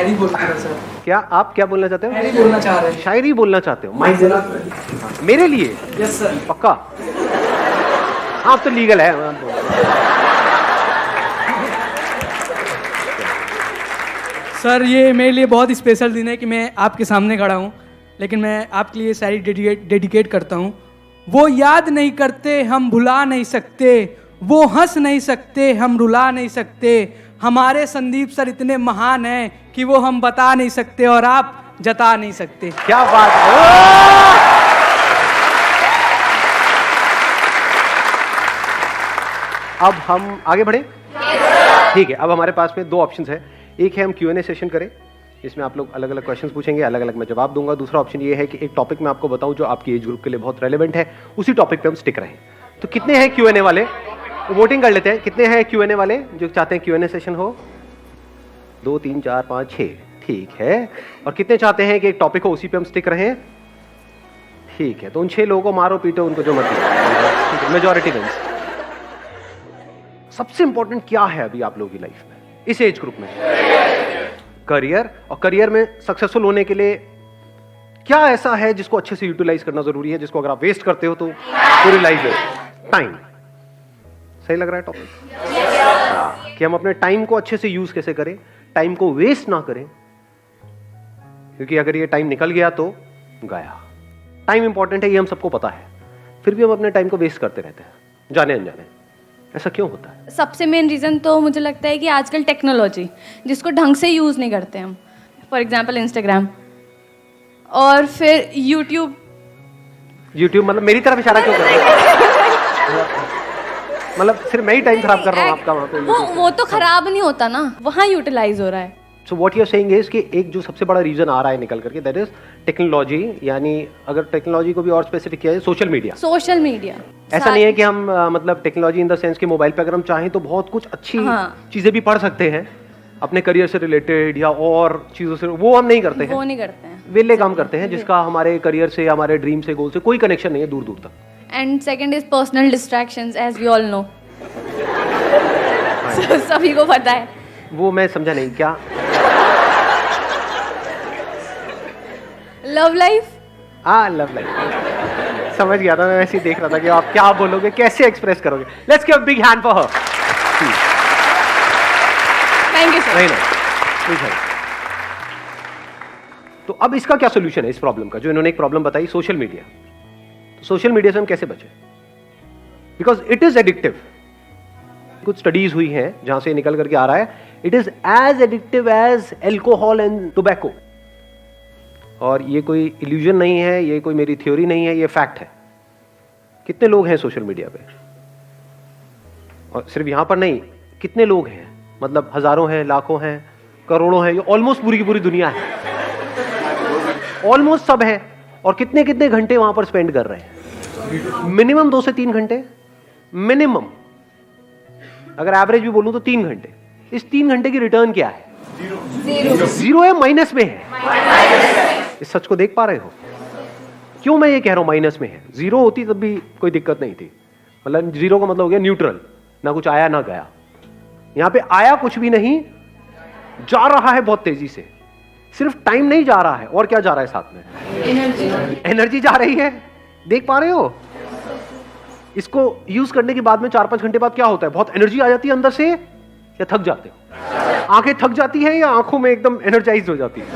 शायरी बोलना है सर। क्या आप क्या बोलना चाहते हो? शायरी बोलना चाह रहे हैं। शायरी बोलना चाहते हो? माइक जरा। मेरे लिए? Yes sir. पक्का? हाँ तो लीगल है। सर ये मेरे लिए बहुत स्पेशल दिन है कि मैं आपके सामने खड़ा हूँ, लेकिन मैं आपके लिए शायरी डेडिकेट करता हूँ। वो याद नहीं करते हम भुला नहीं सकते, वो हंस नहीं सकते हम रुला नहीं सकते, हमारे संदीप सर इतने महान हैं कि वो हम बता नहीं सकते और आप जता नहीं सकते। क्या बात है। अब हम आगे बढ़े? ठीक है, अब हमारे पास में दो ऑप्शंस है। एक है हम Q&A सेशन करें, इसमें आप लोग अलग अलग क्वेश्चंस पूछेंगे, अलग अलग मैं जवाब दूंगा। दूसरा ऑप्शन ये है कि एक टॉपिक मैं आपको बताऊं जो आपकी एज ग्रुप के लिए बहुत रेलेवेंट है, उसी टॉपिक पे हम स्टिक रहें। तो कितने हैं Q&A वाले? वोटिंग कर लेते हैं। कितने हैं Q&A वाले जो चाहते हैं Q&A सेशन हो? 2 3 4 5 6। ठीक है। और कितने चाहते हैं कि एक टॉपिक हो उसी पे हम स्टिक रहें? ठीक है, तो उन 6 लोगों को मारो पीटो, उनको जो मर्जी, मेजॉरिटी विंस। सबसे इंपॉर्टेंट क्या है अभी आप लोगों की लाइफ में इस एज ग्रुप में? करियर। और करियर में सक्सेसफुल होने के लिए क्या ऐसा है जिसको अच्छे से यूटिलाइज करना जरूरी है, जिसको अगर आप वेस्ट करते हो तो पूरी लाइफ है? टाइम। सही लग रहा है टॉपिक? कि हम अपने टाइम को अच्छे से यूज कैसे करें, टाइम को वेस्ट ना करें, क्योंकि अगर ये टाइम निकल गया तो गया। टाइम इंपॉर्टेंट है, ये हम सबको पता है, फिर भी हम अपने टाइम को वेस्ट करते रहते हैं जाने अनजाने। ऐसा क्यों होता है? सबसे मेन रीज़न तो मुझे लगता है कि आजकल टेक्नोलॉजी जिसको ढंग से यूज़ नहीं करते हम, फॉर एग्जांपल इंस्टाग्राम और फिर यूट्यूब मतलब मेरी तरफ इशारा क्यों कर रहे हो? मतलब सिर्फ मैं ही टाइम खराब कर रहा हूँ आपका वहाँ पे? वो तो खराब नहीं होता ना, वहाँ यूटिलाइज हो रहा है। So what you are saying is कि एक जो सबसे बड़ा रीजन आ रहा है निकल करके, दैट इज टेक्नोलॉजी। यानी अगर टेक्नोलॉजी को भी और स्पेसिफिक किया जाए, सोशल मीडिया। ऐसा नहीं है कि हम मतलब टेक्नोलॉजी इन द सेंस कि मोबाइल पे अगर हम चाहें तो बहुत कुछ अच्छी चीजें भी पढ़ सकते हैं अपने करियर से रिलेटेड या और चीजों से, वो हम नहीं करते हैं। वेले काम करते हैं जिसका हमारे करियर से, हमारे ड्रीम से, गोल से कोई कनेक्शन नहीं है दूर दूर तक। And second is personal distractions, as we all know. सभी को पता है। वो मैं समझा नहीं क्या? Love life. लव लाइफ समझ गया था मैं, वैसे ही देख रहा था कि आप क्या बोलोगे, कैसे एक्सप्रेस करोगे। Let's give a big hand for her. Thank you sir. तो अब इसका क्या सोल्यूशन है इस प्रॉब्लम का, जो इन्होंने एक प्रॉब्लम बताई, सोशल मीडिया। तो सोशल मीडिया से हम कैसे बचें? Because it is addictive. कुछ स्टडीज हुई हैं जहां से निकल करके आ रहा है, it is as addictive as alcohol and tobacco. और ये कोई इल्यूजन नहीं है, ये कोई मेरी थ्योरी नहीं है, ये फैक्ट है। कितने लोग हैं सोशल मीडिया पे? और सिर्फ यहां पर नहीं, कितने लोग हैं, मतलब हजारों हैं, लाखों हैं, करोड़ों हैं, ये ऑलमोस्ट पूरी की पूरी दुनिया है, ऑलमोस्ट सब है। और कितने कितने घंटे वहां पर स्पेंड कर रहे हैं? मिनिमम 2 से 3 घंटे मिनिमम। अगर एवरेज भी बोलूं तो 3 घंटे। इस 3 घंटे की रिटर्न क्या है? जीरो है, माइनस में है। इस सच को देख पा रहे हो? क्यों मैं ये कह रहा हूं माइनस में है? जीरो होती तब भी कोई दिक्कत नहीं थी, मतलब जीरो का मतलब हो गया न्यूट्रल, ना कुछ आया ना गया। यहां पे आया कुछ भी नहीं, जा रहा है बहुत तेजी से। सिर्फ टाइम नहीं जा रहा है, और क्या जा रहा है साथ में? एनर्जी जा रही है। देख पा रहे हो? इसको यूज करने के बाद में 4-5 घंटे बाद क्या होता है? बहुत एनर्जी आ जाती है अंदर से, या थक जाते हो? आंखें थक जाती है या आंखों में एकदम एनर्जाइज हो जाती है?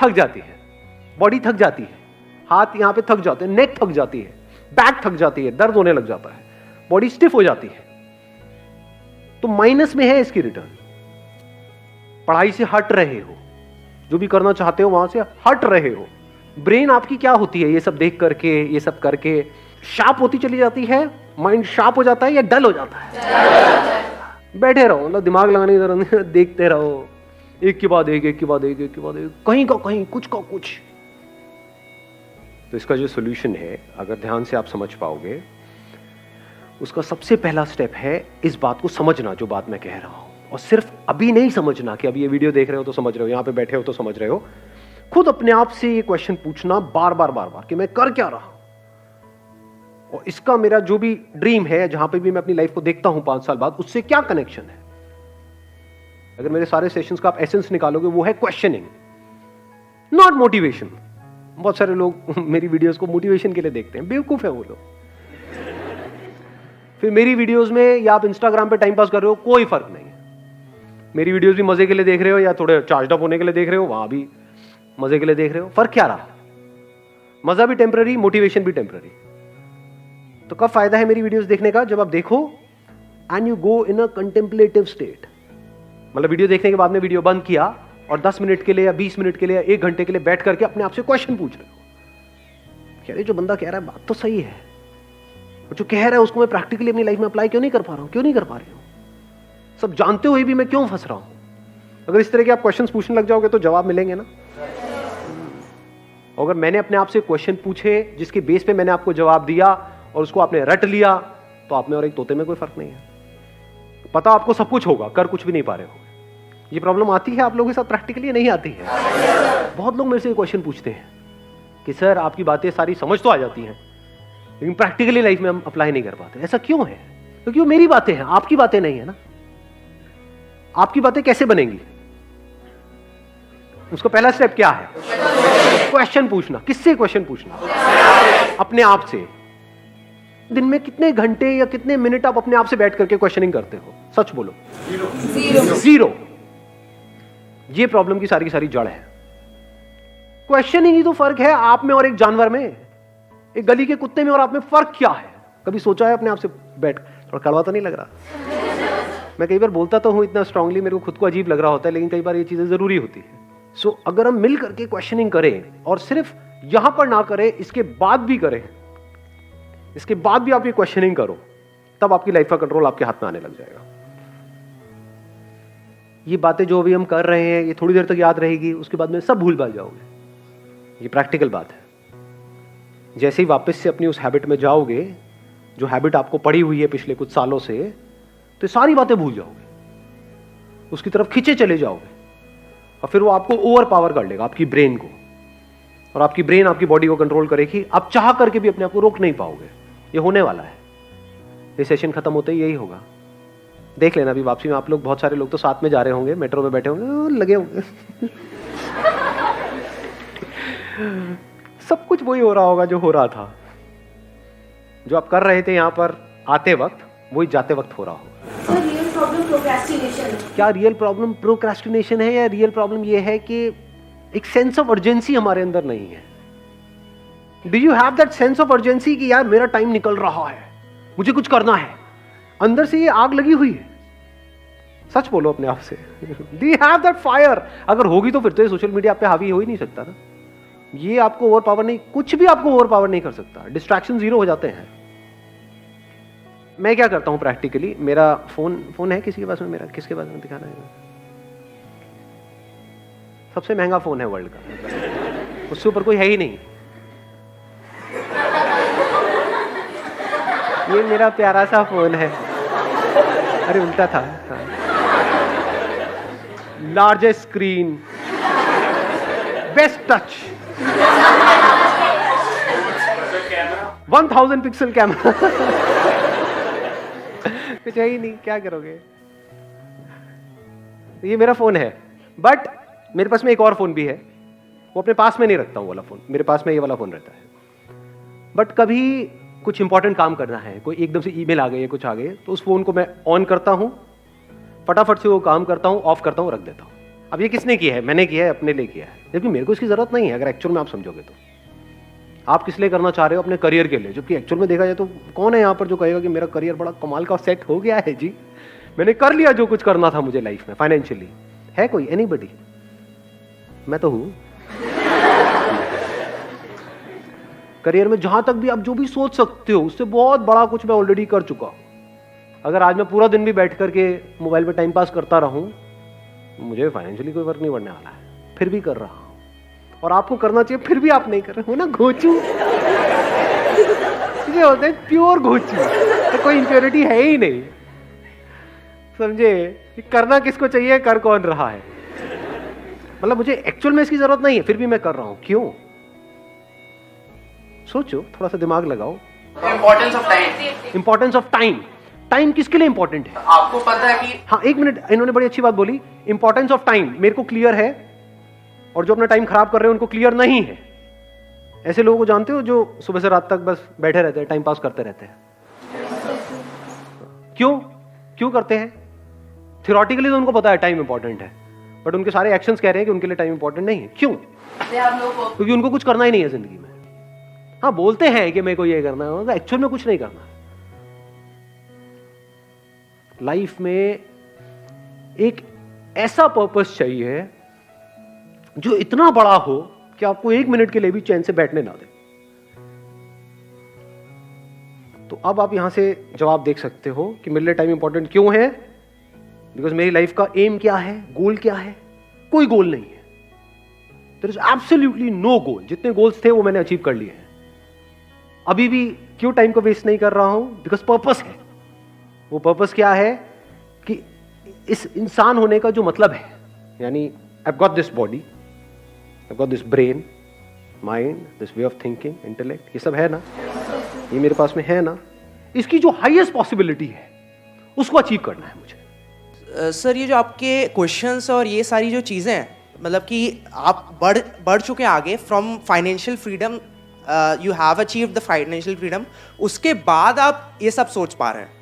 थक जाती है, बॉडी थक जाती है, हाथ यहां पे थक जाते हैं, नेक थक जाती है, बैक थक जाती है, दर्द होने लग जाता है, बॉडी स्टिफ हो जाती है। तो माइनस में है इसकी रिटर्न। पढ़ाई से हट रहे हो, जो भी करना चाहते हो वहां से हट रहे हो। ब्रेन आपकी क्या होती है ये सब देख करके, ये सब करके? शार्प होती चली जाती है, माइंड शार्प हो जाता है या डल हो जाता है? बैठे रहो, मतलब दिमाग लगाने की जरूरत नहीं, देखते रहो, एक के बाद एक, एक के बाद एक, एक के बाद एक, कहीं का कहीं, कुछ का कुछ। तो इसका जो सोल्यूशन है, अगर ध्यान से आप समझ पाओगे, उसका सबसे पहला स्टेप है इस बात को समझना, जो बात मैं कह रहा हूं। और सिर्फ अभी नहीं समझना कि अभी ये वीडियो देख रहे हो तो समझ रहे हो, यहां पे बैठे हो तो समझ रहे हो। खुद अपने आप से ये क्वेश्चन पूछना बार बार कि मैं कर क्या रहा हूं। और इसका मेरा जो भी ड्रीम है, जहां पे भी मैं अपनी लाइफ को देखता हूं 5 साल बाद, उससे क्या कनेक्शन है? अगर मेरे सारे सेशंस का आप एसेंस निकालोगे वो है क्वेश्चनिंग, नॉट मोटिवेशन। बहुत सारे लोग मेरी वीडियोस को मोटिवेशन के लिए देखते हैं, बेवकूफ है वो लोग। फिर मेरी वीडियोस में या आप इंस्टाग्राम पे टाइम पास कर रहे हो, कोई फर्क नहीं है। मेरी वीडियोस भी मजे के लिए देख रहे हो या थोड़े चार्ज अप होने के लिए देख रहे हो, वहां भी मजे के लिए देख रहे हो, फर्क क्या रहा? मजा भी टेम्पररी, मोटिवेशन भी टेम्पररी। तो कब फायदा है मेरी वीडियोस देखने का? जब आप देखो and you go in a contemplative state. मतलब वीडियो देखने के बाद में वीडियो बंद किया और 10 मिनट के लिए या 20 मिनट के लिए या 1 घंटे के लिए बैठ करके अपने आप से क्वेश्चन पूछ रहे हो, कह रहे जो बंदा कह रहा है बात तो सही है, और जो कह रहा है उसको मैं प्रैक्टिकली अपनी लाइफ में अप्लाई क्यों नहीं कर पा रहा हूं, क्यों नहीं कर पा रही हूं? सब जानते हुए भी मैं क्यों फंस रहा हूं? अगर इस तरह के आप क्वेश्चंस पूछने लग जाओगे तो जवाब मिलेंगे ना। अगर मैंने अपने आप से क्वेश्चन पूछे जिसके बेस पे मैंने आपको जवाब दिया और उसको आपने रट लिया, तो आप में और एक तोते में कोई फर्क नहीं है। पता आपको सब कुछ होगा, कर कुछ भी नहीं पा रहे हो। ये प्रॉब्लम आती है आप लोगों के साथ प्रैक्टिकली, नहीं आती है? बहुत लोग मेरे से क्वेश्चन पूछते हैं कि सर आपकी बातें सारी समझ तो आ जाती हैं लेकिन प्रैक्टिकली लाइफ में हम अप्लाई नहीं कर पाते। ऐसा क्यों है? क्योंकि वो मेरी बातें हैं, आपकी बातें नहीं है ना। आपकी बातें कैसे बनेंगी? उसका पहला स्टेप क्या है? क्वेश्चन पूछना। किससे क्वेश्चन पूछना? अपने आप से। दिन में कितने घंटे या कितने मिनट आप अपने आप से बैठ करके क्वेश्चनिंग करते हो? सच बोलो। जीरो। ये प्रॉब्लम की सारी जड़ है। क्वेश्चनिंग ही तो फर्क है आप में और एक जानवर में, एक गली के कुत्ते में और आप में फर्क क्या है? कभी सोचा है अपने आप से बैठ? थोड़ा कड़वा तो नहीं लग रहा? मैं कई बार बोलता तो हूं इतना स्ट्रांगली, मेरे को खुद को अजीब लग रहा होता है, लेकिन कई बार ये चीजें जरूरी होती है। सो अगर हम मिल करके क्वेश्चनिंग करें और सिर्फ यहां पर ना करें, इसके बाद भी करें, इसके बाद भी आप ये क्वेश्चनिंग करो, तब आपकी लाइफ का कंट्रोल आपके हाथ में आने लग जाएगा। ये बातें जो अभी हम कर रहे हैं ये थोड़ी देर तक याद रहेगी, उसके बाद में सब भूल भाल जाओगे। ये प्रैक्टिकल बात है। जैसे ही वापस से अपनी उस हैबिट में जाओगे, जो हैबिट आपको पड़ी हुई है पिछले कुछ सालों से, तो सारी बातें भूल जाओगे, उसकी तरफ खींचे चले जाओगे और फिर वो आपको ओवर पावर कर लेगा, आपकी ब्रेन को, और आपकी ब्रेन आपकी बॉडी को कंट्रोल करेगी। आप चाह करके भी अपने आप को रोक नहीं पाओगे। ये होने वाला है। ये सेशन खत्म होते ही यही होगा। देख लेना अभी वापसी में आप लोग, बहुत सारे लोग तो साथ में जा रहे होंगे, मेट्रो में बैठे होंगे, लगे होंगे सब कुछ वही हो रहा होगा जो हो रहा था, जो आप कर रहे थे यहां पर आते वक्त, वही जाते वक्त हो रहा होगा। रियल प्रॉब्लम प्रोक्रेस्टिनेशन है। क्या रियल प्रॉब्लम प्रोक्रेस्टिनेशन है या रियल प्रॉब्लम ये है कि एक सेंस ऑफ अर्जेंसी हमारे अंदर नहीं है? Do you have that sense of urgency कि यार मेरा टाइम निकल रहा है, मुझे कुछ करना है? अंदर से ये आग लगी हुई है। सच बोलो अपने आप से। Do you have that fire? अगर होगी तो फिर तो ये सोशल मीडिया आप पे हावी हो ही नहीं सकता ना। ये आपको ओवर पावर नहीं, कुछ भी आपको ओवर पावर नहीं कर सकता। डिस्ट्रैक्शन जीरो हो जाते हैं। मैं क्या करता हूं प्रैक्टिकली, मेरा फोन है किसी के पास में? मेरा किसके पास में दिखाना है? सबसे महंगा फोन है वर्ल्ड का, उससे ऊपर कोई है ही नहीं। ये मेरा प्यारा सा फोन है। अरे उल्टा था। Largest screen, best touch, 1000 pixel camera. कुछ है ही नहीं, क्या करोगे? ये मेरा फोन है, बट मेरे पास में एक और फोन भी है, वो अपने पास में नहीं रखता हूं वाला फोन। मेरे पास में ये वाला फोन रहता है। बट कभी कुछ इंपॉर्टेंट काम करना है, कोई एकदम से ईमेल आ गई है, कुछ आ गए, तो उस फोन को मैं ऑन करता हूं, फटाफट से वो काम करता हूं, ऑफ करता हूं, रख देता हूं। अब ये किसने किया है? मैंने किया है, अपने लिए किया है, जबकि मेरे को इसकी जरूरत नहीं है। अगर एक्चुअल में आप समझोगे तो आप किस लिए करना चाह रहे हो? अपने करियर के लिए। जबकि एक्चुअल में देखा जाए तो कौन है यहाँ पर जो कहेगा कि मेरा करियर बड़ा कमाल का सेट हो गया है जी, मैंने कर लिया जो कुछ करना था मुझे लाइफ में फाइनेंशियली? है कोई? एनीबडी? मैं तो हूं। करियर में जहां तक भी आप जो भी सोच सकते हो उससे बहुत बड़ा कुछ मैं ऑलरेडी कर चुका हूं। अगर आज मैं पूरा दिन भी बैठ करके मोबाइल पे टाइम पास करता रहूं, मुझे फाइनेंशियली कोई फर्क नहीं पड़ने वाला है, फिर भी कर रहा हूं। और आपको करना चाहिए, फिर भी आप नहीं कर रहे हो ना। घोचू ये होते हैं प्योर घोचू, तो कोई इंप्योरिटी है ही नहीं, समझे? करना किसको चाहिए, कर कौन रहा है? मतलब मुझे एक्चुअल में इसकी जरूरत नहीं है, फिर भी मैं कर रहा हूं। क्यों? सोचो, थोड़ा सा दिमाग लगाओ। Importance of time. Importance of time. Time किसके लिए इंपॉर्टेंट है? आपको पता है कि हाँ, एक मिनट, इन्होंने बड़ी अच्छी बात बोली, इंपॉर्टेंस ऑफ टाइम मेरे को क्लियर है, और जो अपना टाइम खराब कर रहे हैं उनको क्लियर नहीं है। ऐसे लोगों को जानते हो जो सुबह से रात तक बस बैठे रहते हैं, टाइम पास करते रहते हैं। क्यों करते हैं? थियोरेटिकली तो उनको पता है टाइम इंपॉर्टेंट है, बट उनके सारे एक्शंस कह रहे हैं कि उनके लिए टाइम इंपॉर्टेंट नहीं है। क्यों? क्योंकि उनको कुछ करना ही नहीं है जिंदगी में। हाँ, बोलते हैं कि मेरे को ये करना है, एक्चुअल में कुछ नहीं करना। लाइफ में एक ऐसा पर्पस चाहिए जो इतना बड़ा हो कि आपको 1 मिनट के लिए भी चैन से बैठने ना दे। तो अब आप यहां से जवाब देख सकते हो कि मेरे लिए टाइम इंपॉर्टेंट क्यों है। बिकॉज मेरी लाइफ का एम क्या है, गोल क्या है? कोई गोल नहीं है। देयर इज एब्सोल्युटली नो गोल। जितने गोल्स थे वो मैंने अचीव कर लिए हैं। अभी भी क्यों टाइम को वेस्ट नहीं कर रहा हूं? बिकॉज पर्पस है। वो पर्पस क्या है कि इस इंसान होने का जो मतलब है, यानी I got this body, I got this brain, mind, this way of thinking, intellect, ये सब है ना, ये मेरे पास में है ना, इसकी जो हाईएस्ट पॉसिबिलिटी है उसको अचीव करना है मुझे। सर, ये जो आपके क्वेश्चंस और ये सारी जो चीज़ें हैं, मतलब कि आप बढ़ चुके हैं आगे from financial freedom, you have achieved the financial freedom, उसके बाद आप ये सब सोच पा रहे हैं।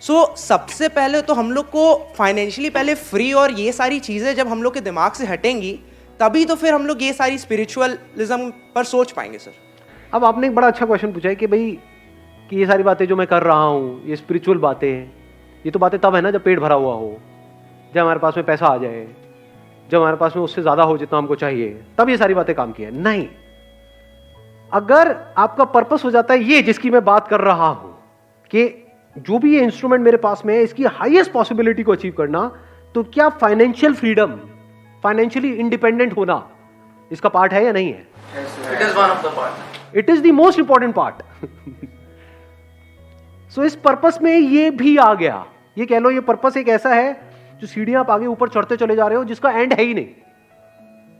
सो सबसे पहले तो हम लोग को फाइनेंशियली पहले फ्री और ये सारी चीज़ें जब हम लोग के दिमाग से हटेंगी, तभी तो फिर हम लोग ये सारी स्पिरिचुअलिज्म पर सोच पाएंगे। सर, अब आपने एक बड़ा अच्छा क्वेश्चन पूछा है कि भाई कि ये सारी बातें जो मैं कर रहा हूँ, ये स्पिरिचुअल बातें हैं, ये तो बातें तब है ना जब पेट भरा हुआ हो, जब हमारे पास में पैसा आ जाए, जब हमारे पास में उससे ज्यादा हो जितना हमको चाहिए, तब ये सारी बातें काम की है। नहीं, अगर आपका पर्पस हो जाता है ये जिसकी मैं बात कर रहा हूं कि जो भी ये इंस्ट्रूमेंट मेरे पास में है इसकी हाईएस्ट पॉसिबिलिटी को अचीव करना, तो क्या फाइनेंशियल फ्रीडम, फाइनेंशियली इंडिपेंडेंट होना इसका पार्ट है या नहीं है? It is one of the part, it is the most important part. So इस पर्पस में ये भी आ गया। ये कह लो ये पर्पस एक ऐसा है जो सीढ़ियां आप आगे ऊपर चढ़ते चले जा रहे हो जिसका एंड है ही नहीं,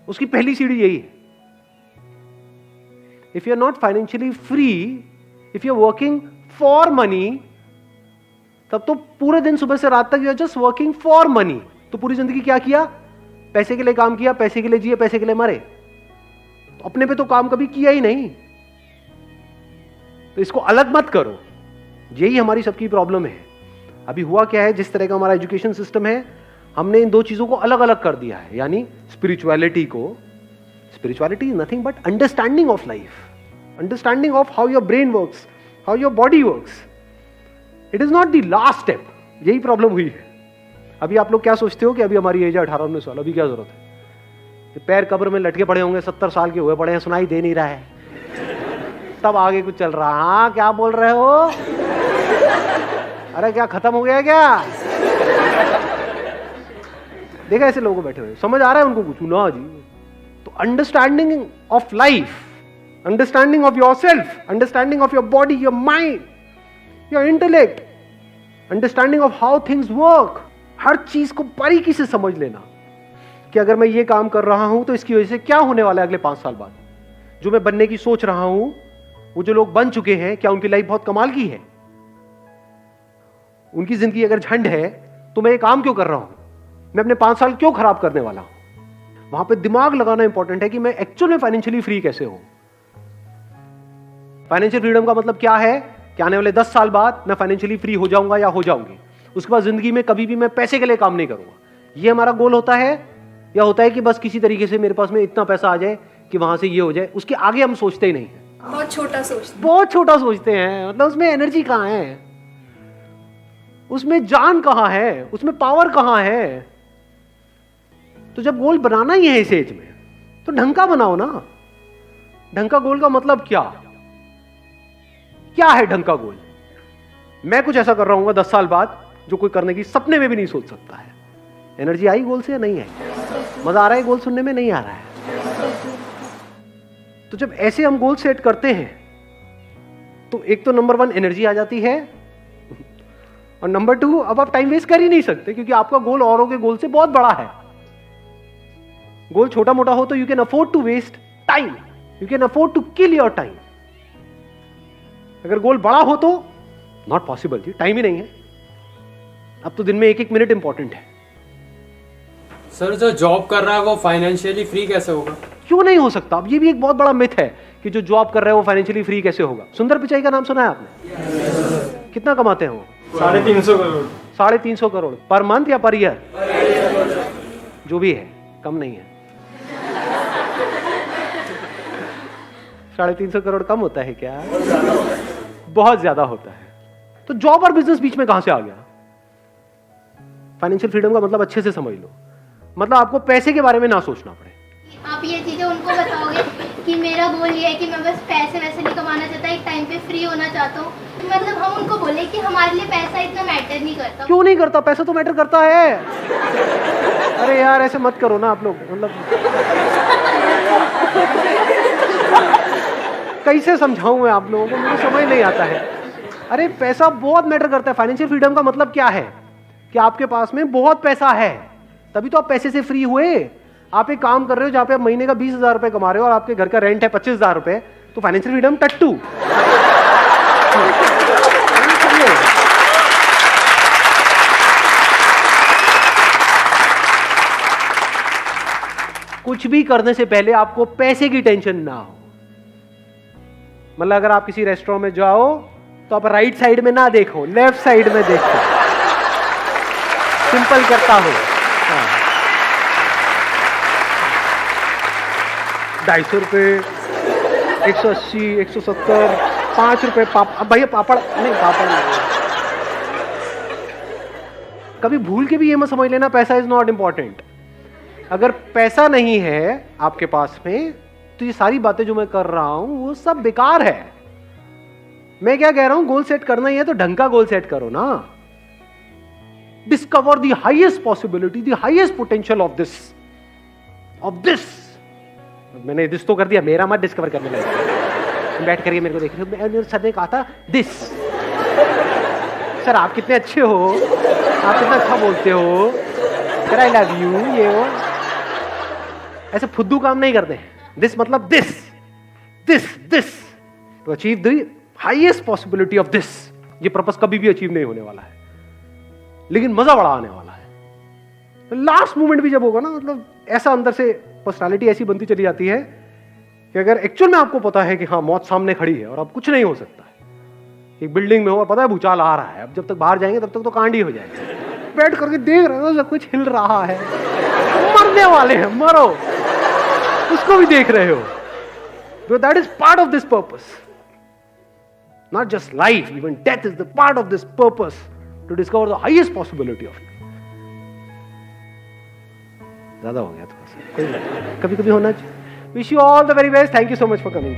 उसकी पहली सीढ़ी यही है। If you are not financially free, if you are working for money, तब तो पूरे दिन सुबह से रात तक you are just working for money. तो पूरी जिंदगी क्या किया? पैसे के लिए काम किया, पैसे के लिए जिए, पैसे के लिए मरे। तो अपने पे तो काम कभी किया ही नहीं। तो इसको अलग मत करो, यही हमारी सबकी प्रॉब्लम है। अभी हुआ क्या है, जिस तरह का हमारा एजुकेशन सिस्टम है, हमने इन दो चीजों को अलग अलग कर दिया है। यानी spirituality is nothing but understanding of life, understanding of how your brain works, how your body works. It is not the last step. यही प्रॉब्लम हुई है। अभी आप लोग क्या सोचते हो कि अभी हमारी एज है 18-19 साल, अभी क्या जरूरत है? पैर कब्र में लटके पड़े होंगे, 70 साल के हुए पड़े हैं, सुनाई दे नहीं रहा है, तब आगे कुछ चल रहा। हाँ, क्या बोल रहे हो? अरे क्या खत्म हो गया क्या? देखा ऐसे लोगों को बैठे हुए, समझ आ रहा है उनको कुछ ना जी? तो understanding of life, understanding of yourself, understanding of your body, your mind, your intellect, understanding of how things work, हर चीज को बारीकी से समझ लेना कि अगर मैं ये काम कर रहा हूं तो इसकी वजह से क्या होने वाला है अगले 5 साल बाद। जो मैं बनने की सोच रहा हूं, वो जो लोग बन चुके हैं, क्या उनकी लाइफ बहुत कमाल की है? उनकी जिंदगी अगर झंड है तो मैं ये काम क्यों कर रहा हूं? मैं अपने 5 साल क्यों खराब करने वाला हूं? वहां पे दिमाग लगाना इंपॉर्टेंट है कि मैं एक्चुअल में फाइनेंशियली फ्री कैसे हूं। फाइनेंशियल फ्रीडम का मतलब क्या है कि आने वाले 10 साल बाद मैं फाइनेंशियली फ्री हो जाऊंगा या हो जाऊंगी। उसके बाद जिंदगी में कभी भी मैं पैसे के लिए काम नहीं करूंगा। ये हमारा गोल होता है, या होता है कि बस किसी तरीके से मेरे पास में इतना पैसा आ जाए कि वहां से ये हो जाए। उसके आगे हम सोचते ही नहीं है, बहुत छोटा सोचते बहुत छोटा सोचते हैं। मतलब उसमें एनर्जी कहां है, उसमें जान कहां है, उसमें पावर कहां है? तो जब गोल बनाना ही है इस एज में, तो ढंग का बनाओ ना। ढंग का गोल का मतलब क्या है? ढंग का गोल, मैं कुछ ऐसा कर रहा हूं 10 साल बाद जो कोई करने की सपने में भी नहीं सोच सकता है। एनर्जी आई गोल से या नहीं आई? मजा आ रहा है गोल सुनने में? नहीं आ रहा है। तो जब ऐसे हम गोल सेट करते हैं तो एक तो नंबर 1 एनर्जी आ जाती है, और नंबर 2 अब आप टाइम वेस्ट कर ही नहीं सकते, क्योंकि आपका गोल औरों के गोल से बहुत बड़ा है। गोल छोटा मोटा हो तो you can afford to waste time, you can afford to kill your time. अगर गोल बड़ा हो तो नॉट पॉसिबल जी, टाइम ही नहीं है। अब तो दिन में एक एक मिनट इंपॉर्टेंट है। सर जो जॉब कर रहा है वो फाइनेंशियली फ्री कैसे होगा? क्यों नहीं हो सकता? अब ये भी एक बहुत बड़ा मिथ है कि जो जॉब कर रहा है वो फाइनेंशियली फ्री कैसे होगा। सुंदर पिचाई का नाम सुना है आपने? कितना कमाते हैं वो? 350 करोड़। 350 करोड़ पर मंथ या पर ईयर? जो भी है, कम नहीं है। 350 करोड़ कम होता है क्या? बहुत ज्यादा होता है। तो जॉब और बिजनेस बीच में कहां से आ गया? फाइनेंशियल फ्रीडम का मतलब अच्छे से समझ लो, मतलब आपको पैसे के बारे में ना सोचना पड़े। आप ये चीजें उनको बताओगे कि मेरा गोल ये है कि मैं बस पैसे वैसे नहीं कमाना चाहता, एक टाइम पे फ्री होना चाहता हूँ, मतलब हम उनको बोले कि हमारे लिए पैसा इतना मैटर नहीं करता। क्यों नहीं करता? पैसा तो मैटर करता है। अरे यार ऐसे मत करो ना आप लोग, मतलब कैसे समझाऊं मैं आप लोगों को, मुझे समझ नहीं आता है। अरे पैसा बहुत मैटर करता है। फाइनेंशियल फ्रीडम का मतलब क्या है? कि आपके पास में बहुत पैसा है, तभी तो आप पैसे से फ्री हुए। आप एक काम कर रहे हो जहां पे आप महीने का 20,000 रुपए कमा रहे हो और आपके घर का रेंट है 25,000 रुपए, तो फाइनेंशियल फ्रीडम टट्टू। कुछ भी करने से पहले आपको पैसे की टेंशन ना हो। मतलब अगर आप किसी रेस्टोरेंट में जाओ तो आप राइट साइड में ना देखो, लेफ्ट साइड में देखो। सिंपल करता हो। 250 रुपए, 180, 170, 5 रुपए भैया पापड़ नहीं, पापड़ नहीं। कभी भूल के भी ये मत समझ लेना पैसा इज नॉट इंपॉर्टेंट। अगर पैसा नहीं है आपके पास में तो ये सारी बातें जो मैं कर रहा हूं वो सब बेकार है। मैं क्या कह रहा हूं, गोल सेट करना ही है तो ढंग का गोल सेट करो ना। Discover the highest possibility, the highest potential of this. मैंने दिस तो कर दिया, मेरा मत डिस्कवर करने लगा। बैठ करके मेरे को देख रहे हो, सर ने कहा था दिस। सर आप कितने अच्छे हो, आप कितना अच्छा बोलते हो, सर आई लव यू, ये वो ऐसे फुद्दू काम नहीं करते। दिस मतलब this to achieve the highest possibility of this. ये पर्पस कभी भी अचीव नहीं होने वाला है, लेकिन मजा बड़ा आने वाला है। लास्ट मोमेंट भी जब होगा ना, मतलब ऐसा अंदर से पर्सनालिटी ऐसी बनती चली जाती है कि अगर एक्चुअल में आपको पता है कि हाँ मौत सामने खड़ी है और अब कुछ नहीं हो सकता है। एक बिल्डिंग में होगा, पता है भूचाल आ रहा है, अब जब तक बाहर जाएंगे तब तक तो कांड ही हो जाएगा। बैठ करके देख रहे हो सब कुछ हिल रहा है, मरने वाले हैं, मरो, उसको भी देख रहे हो। That is part of this purpose, not just life, even death is the part of this purpose to discover the highest possibility of. ज्यादा हो गया थोड़ा सा, कभी कभी होना चाहिए। Wish you all the very best. Thank you so much for coming.